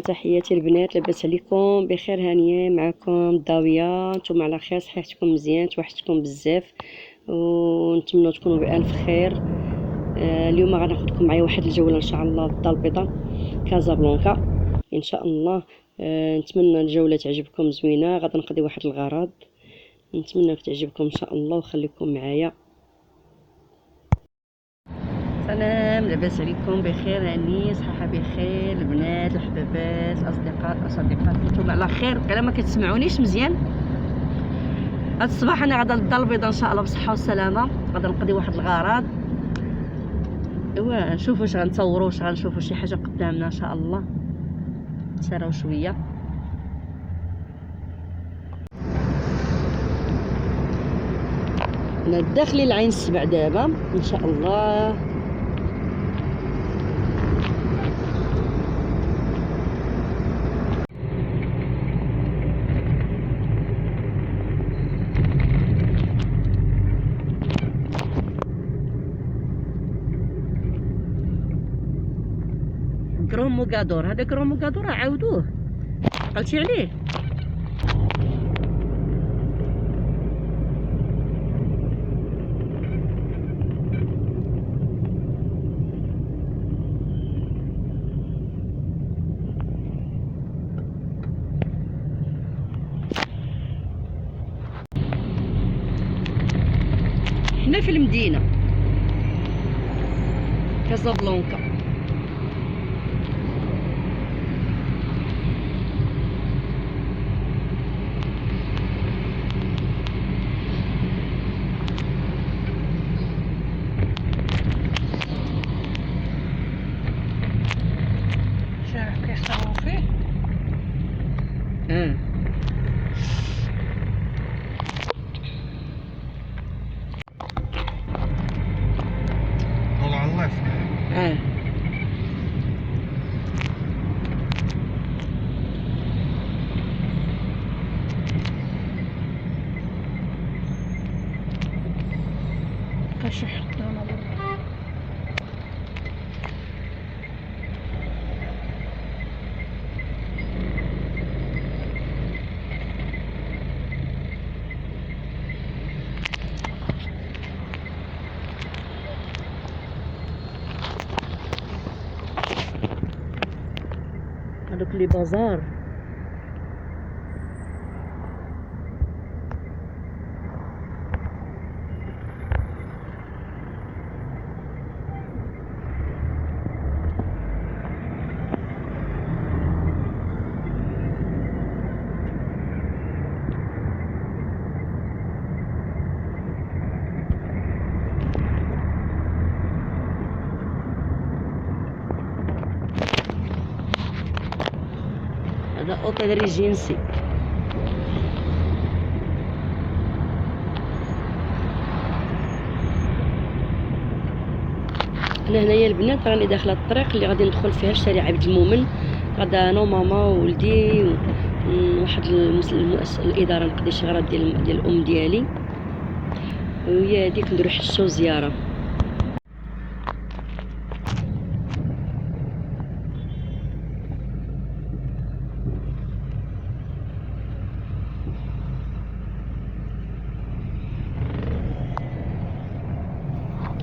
تحياتي البنات، لاباس عليكم؟ بخير هانيه معكم الضاويه، نتوما على خير؟ صحتكم مزيان؟ توحشتكم بزاف ونتمنى تكونوا بالف خير. اليوم غناخدكم معايا واحد الجوله ان شاء الله للدار البيضاء كازابلانكا ان شاء الله. نتمنى الجوله تعجبكم زوينه، غادي نقضي واحد الغرض، نتمنى تعجبكم ان شاء الله وخليكم معايا. سلام، لاباس عليكم؟ بخير هاني؟ صحه بخير البنات الحبابات الاصدقاء نتوما على خير؟ غير ما كتسمعونيش مزيان. هاد الصباح انا غادا للدار البيضاء ان شاء الله بالصحه والسلامه، غادا نقضي واحد الغرض. ايوا نشوفوا واش غنصوروا، واش غنشوفوا شي حاجه قدامنا ان شاء الله. نسراو شويه. انا داخلي العين السبع دابا ان شاء الله. كروموغادور، هذا كروموغادور عاودوه، قلتي عليه؟ حنا في المدينه كازابلانكا. شارع كيصوروا فيه. طلع الله يسلمك. كاش يحطونا برا. هذوك لي بازار هذا اوتيل ريجينسي. انا هنايا البنات راني داخله الطريق اللي غادي ندخل فيها شارع عبد المؤمن. غادا انا وماما وولدي واحد الاداره نقضي شي غرض ديال الام ديالي، وهي هذيك نديرو حجه وزياره.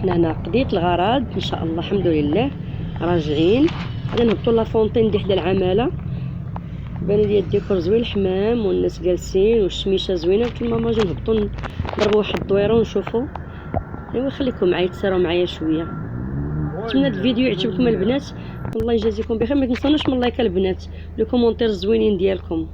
هنا قضيت الغرض ان شاء الله الحمد لله. راجعين غادي نهبطوا لافونتين دي حدا العماله، بان لي الديكور زوين، الحمام والناس جالسين والشميشه زوينه. قلت لماما اجي نهبطوا نضربوا واحد الدويره ونشوفوا. ايوا خليكم معايا تسراو معايا شويه. نتمنى الفيديو يعجبكم البنات، الله يجازيكم بخير. ما تنسونوش من لايك البنات لي كومونتير زوينين ديالكم.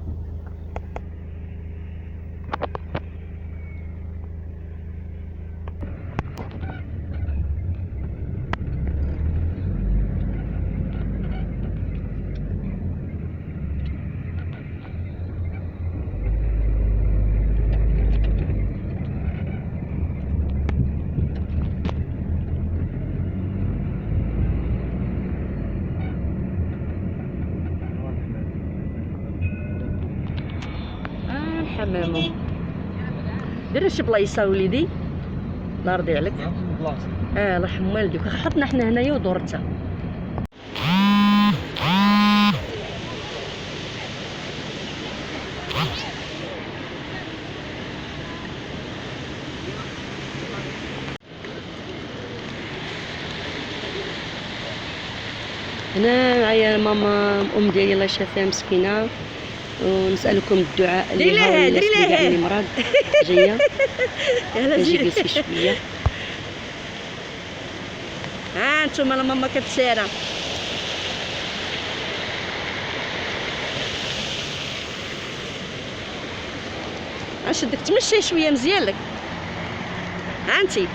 الحمامه دير شي بلايصه وليدي، الله يرضي عليك. الله يحمي والديك. حطنا حنا هنايا ودورتها. هنا معايا ماما ام ديالي الله يشافيها مسكينه، ونسالكم الدعاء دري ليها لها، والناس دري اللي كاع لها. اللي مرض. جايه يلا اجي زيد. جلسي شويه. ها انتم لا ماما كتسيره. نشدك تمشي شويه مزيان لك. ها انتي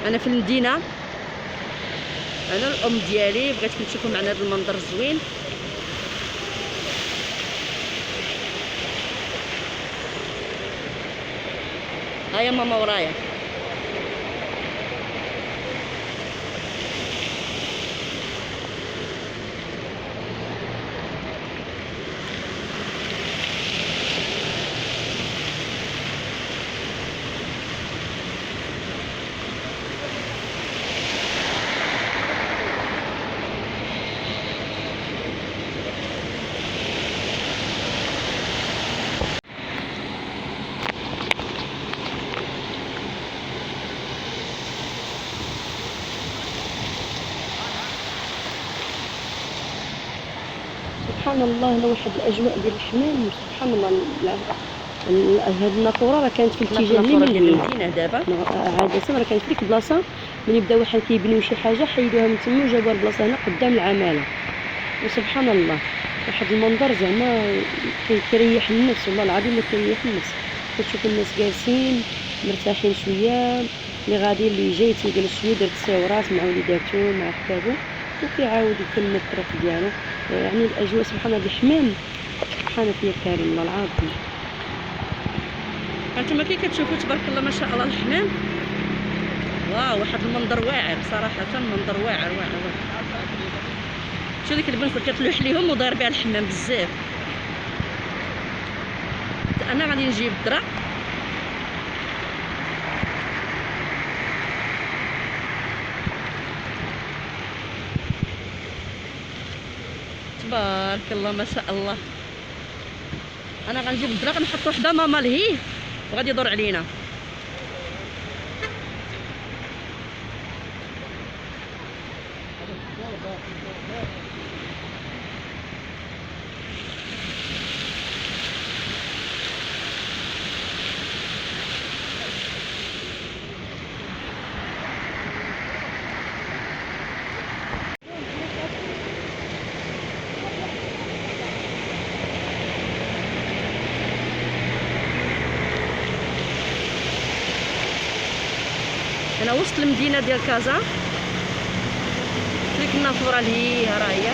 انا في المدينه، انا الام ديالي بغيتكم تشوفوا معنا هذا المنظر الزوين. هيا ماما ورايا. سبحان الله، لو واحد الاجواء ديال الحمام سبحان الله. هاد النافوره راه كانت في الاتجاه اللي من ديال هنا المدينه دابا. عادة راه كانت في ديك البلاصه ملي بدا واحد كيبنيو شي حاجه حيدوها من تما وجابوها البلاصه هنا قدام العماله. وسبحان الله واحد المنظر زعما كيريح النفس، والله العظيم كيريح النفس. كتشوف الناس جالسين مرتاحين شويه، اللي غادي اللي جاي تيجلس شويه، دار التصاورات مع وليداتو مع حبابو وكيعاود يكمل الطريق ديالو. يعني الاجواء سبحان الله الحمام سبحانك يا كريم الله العظيم. انتما كي كتشوفوا تبارك الله ما شاء الله الحمام، واو واحد المنظر واعر صراحه، منظر واعر واعر واعر. شو ديك البنت اللي كتلوح ليهم وداير بها الحمام بزاف. انا غادي نجيب الدرع. تبارك الله ما شاء الله. انا غنجيب الدرع غنحط وحده ماما لهيه وغادي يدور علينا. انا وسط المدينه ديال كازا، ديك النافوره اللي هي راه هي.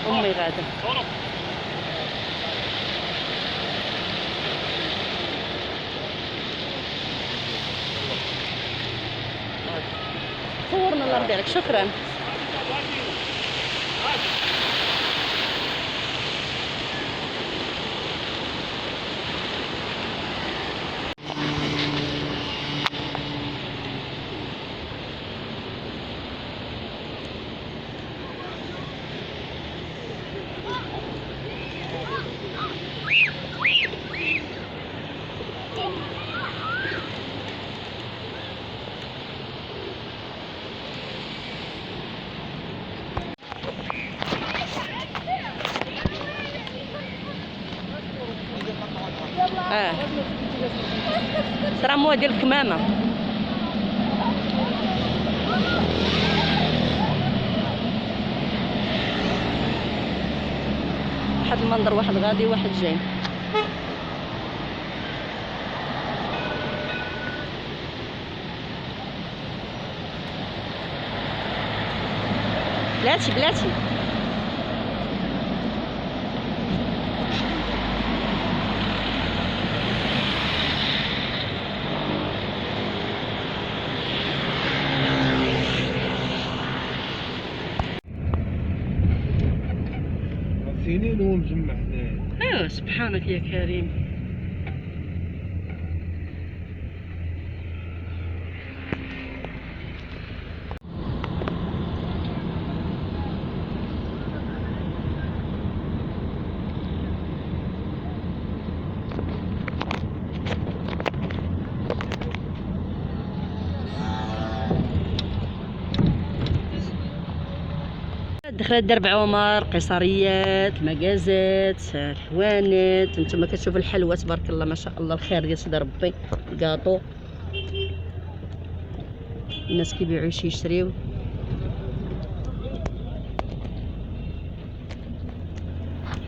امي غاده. صورنا الله يرضي عليك، شكرا. تراموا ديال الكمامه. واحد المنظر، واحد غادي واحد جاي. بلاتي سنين ومجمع هنايا. سبحانك يا كريم. دخلت درب عمر، قيصريات، مكازات، الحوانت. نتوما كتشوفوا الحلوى تبارك الله ما شاء الله، الخير ديال سيدي ربي، الكاطو. الناس كيبيعوا شي يشريو.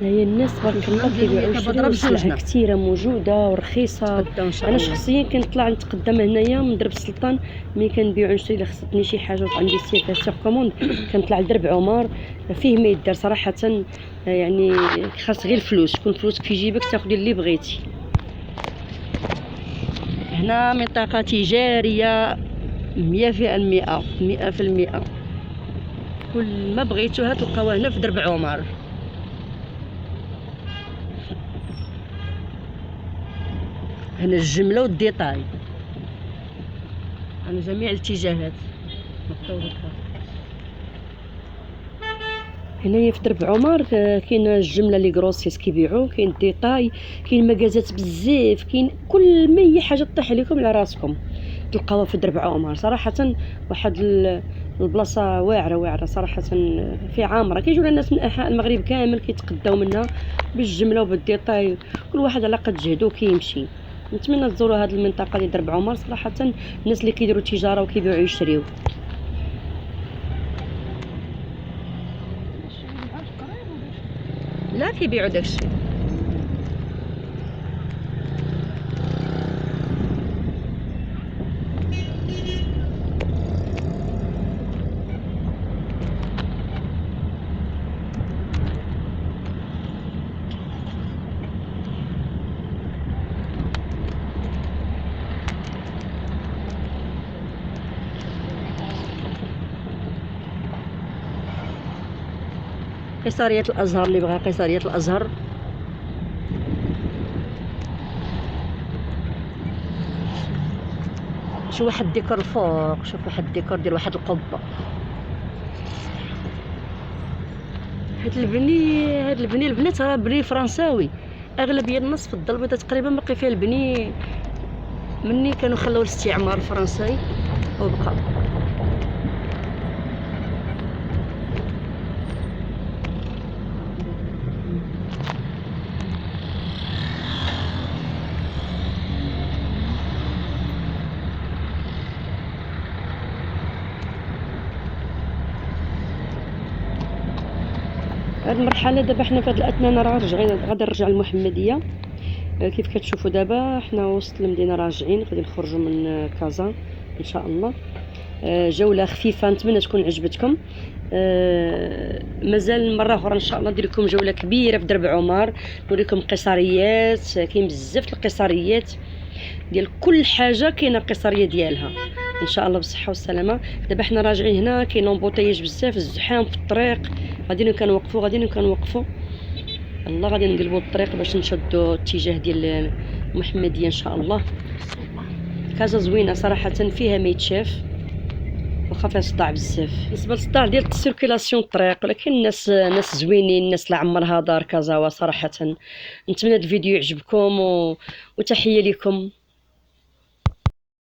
هي الناس تبارك الله كيبيعوا يشريو سلعة كثيره موجوده ورخيصه. انا شخصيا كنطلع نتقدم هنايا من درب السلطان، ملي كنبيعوا نشري الا خصتني شي حاجه وعندي سير كوموند كنطلع لدرب عمر. فيه ما يدار صراحه، يعني خاص غير الفلوس، تكون فلوسك في جيبك تاخدي اللي بغيتي. هنا منطقه تجاريه 100%. كل ما بغيتوها تلقاوها هنا في درب عمر. هنا الجمله والديتاي على جميع الاتجاهات. هنايا في درب عمر كاين الجمله لي غروسيس كيبيعوا، كاين الديتاي، كاين مكازات بزاف، كاين كل ما هي حاجه طيح عليكم على راسكم تلقاوها في درب عمر. صراحه واحد البلاصه واعره صراحه، في عامره كيجيو الناس من انحاء المغرب كامل كيتقداو منها بالجمله وبالديتاي، كل واحد على قد جهدو كيمشي. نتمنى تزوروا هذه المنطقه ديال درب عمر صراحه، الناس اللي كيديروا تجاره وكيبيعوا يشريو. لا كيبيعوا داكشي. قيصرية الازهر، اللي بغى قيصرية الازهر. شوف واحد الديكور الفوق، شوف واحد الديكور ديال واحد القبه. هاد البني البنات راه بني فرنساوي، اغلبيه الناس في الدار البيضاء تقريبا باقي فيها البني مني كانوا خلاو الاستعمار الفرنسي وبقى. هاد المرحله دابا حنا في هاد الاثناء راه غادي نرجع للمحمديه. كيف كتشوفوا دابا حنا وسط المدينه راجعين، غادي نخرجوا من كازا ان شاء الله. جوله خفيفه، نتمنى تكون عجبتكم. مازال مره اخرى ان شاء الله ندير لكم جوله كبيره في درب عمر، نوريكم قيصريات. كاين بزاف القيصريات ديال كل حاجه، كاينه القيصريه ديالها ان شاء الله بالصحه والسلامه. دابا حنا راجعين هنا كاين امبوطياج بزاف، الزحام في الطريق، غادي كنوقفوا الله، غادي نقلبوا الطريق باش نشدوا الاتجاه ديال المحمديه ان شاء الله. كازا زوينه صراحه، فيها ما يتشاف، واخا فيها صداع بزاف. بالنسبه للصداع ديال السيركيلاسيون الطريق، ولكن الناس زوينين، الناس لا عمرها دار كازا صراحه. نتمنى الفيديو يعجبكم وتحيه لكم.